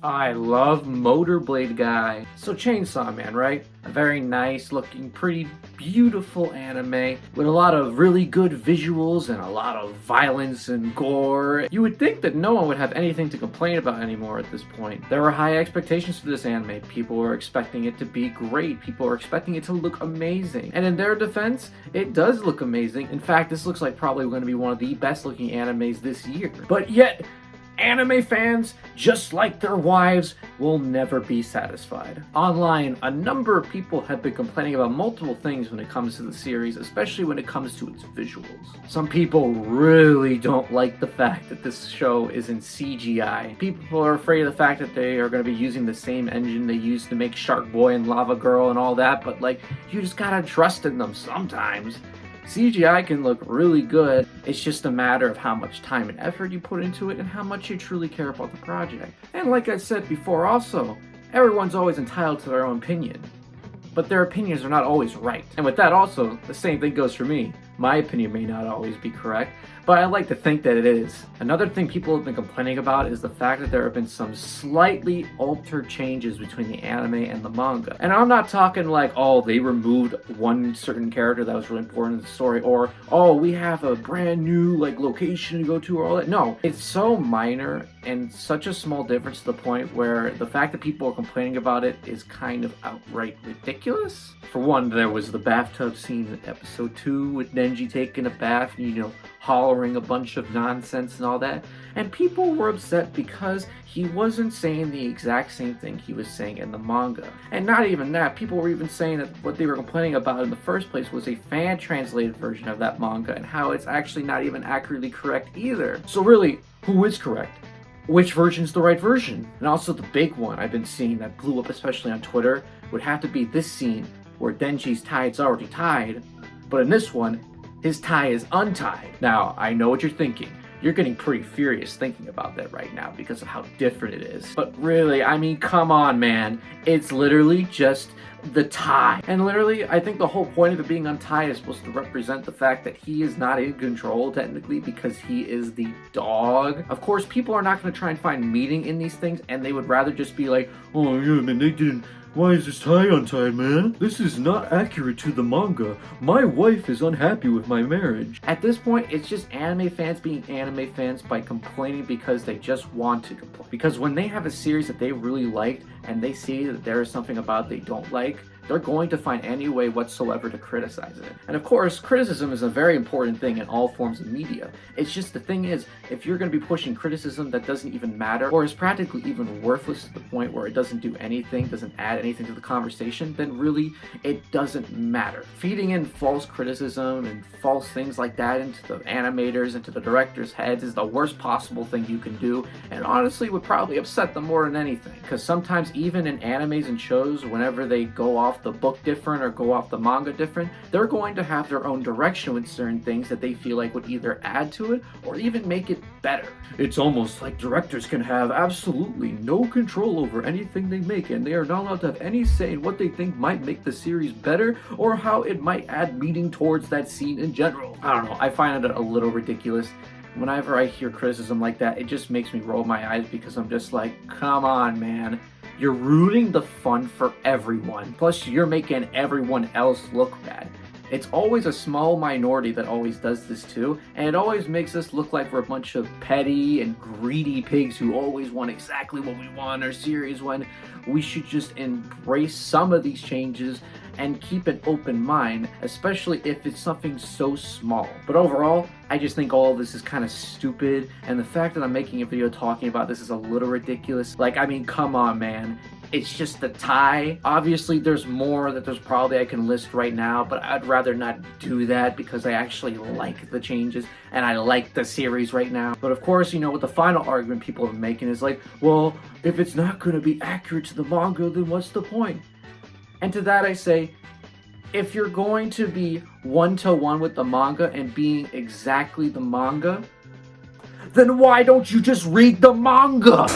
I love Motor Blade Guy. So Chainsaw Man, right? A very nice looking, pretty beautiful anime with a lot of really good visuals and a lot of violence and gore. You would think that no one would have anything to complain about anymore at this point. There were high expectations for this anime. People were expecting it to be great. People were expecting it to look amazing. And in their defense, it does look amazing. In fact, this looks like probably going to be one of the best looking animes this year. But yet, anime fans, just like their wives, will never be satisfied. Online, a number of people have been complaining about multiple things when it comes to the series, especially when it comes to its visuals. Some people really don't like the fact that this show is in CGI. People are afraid of the fact that they are going to be using the same engine they used to make Shark Boy and Lava Girl and all that, but like, you just gotta trust in them sometimes. CGI can look really good, it's just a matter of how much time and effort you put into it and how much you truly care about the project. And like I said before also, everyone's always entitled to their own opinion, but their opinions are not always right. And with that also, the same thing goes for me. My opinion may not always be correct, but I like to think that it is. Another thing people have been complaining about is the fact that there have been some slightly altered changes between the anime and the manga. And I'm not talking like, oh, they removed one certain character that was really important in the story, or, oh, we have a brand new like location to go to, or all that. No, it's so minor and such a small difference to the point where the fact that people are complaining about it is kind of outright ridiculous. For one, there was the bathtub scene in episode 2 with Denji taking a bath and, hollering a bunch of nonsense and all that, and people were upset because he wasn't saying the exact same thing he was saying in the manga. And not even that, people were even saying that what they were complaining about in the first place was a fan translated version of that manga and how it's actually not even accurately correct either. So really, who is correct? Which version's the right version? And also the big one I've been seeing that blew up especially on Twitter would have to be this scene where Denji's tie's already tied, but in this one, his tie is untied. Now, I know what you're thinking. You're getting pretty furious thinking about that right now because of how different it is. But really, I mean, come on, man. It's literally just the tie. And literally, I think the whole point of it being untied is supposed to represent the fact that he is not in control, technically, because he is the dog. Of course, people are not going to try and find meaning in these things, and they would rather just be like, oh, yeah, man, they didn't. Why is this tie untied, man? This is not accurate to the manga. My wife is unhappy with my marriage. At this point, it's just anime fans being anime fans by complaining because they just want to complain. Because when they have a series that they really liked and they see that there is something about they don't like, they're going to find any way whatsoever to criticize it. And of course, criticism is a very important thing in all forms of media. It's just the thing is, if you're going to be pushing criticism that doesn't even matter, or is practically even worthless to the point where it doesn't do anything, doesn't add anything to the conversation, then really, it doesn't matter. Feeding in false criticism and false things like that into the animators, into the directors' heads is the worst possible thing you can do, and honestly would probably upset them more than anything. Because sometimes even in animes and shows, whenever they go off the book different or go off the manga different, they're going to have their own direction with certain things that they feel like would either add to it or even make it better. It's almost like directors can have absolutely no control over anything they make, and they are not allowed to have any say in what they think might make the series better or how it might add meaning towards that scene in general. I don't know, I find it a little ridiculous. Whenever I hear criticism like that, it just makes me roll my eyes because I'm just like, come on, man. You're ruining the fun for everyone. Plus, you're making everyone else look bad. It's always a small minority that always does this too, and it always makes us look like we're a bunch of petty and greedy pigs who always want exactly what we want in our series, when we should just embrace some of these changes and keep an open mind, especially if it's something so small. But overall, I just think all of this is kind of stupid, and the fact that I'm making a video talking about this is a little ridiculous. Like, I mean, come on, man. It's just the tie. Obviously, there's more that there's probably I can list right now, but I'd rather not do that because I actually like the changes and I like the series right now. But of course, what the final argument people are making is like, well, if it's not going to be accurate to the manga, then what's the point? And to that I say, if you're going to be one-to-one with the manga and being exactly the manga, then why don't you just read the manga?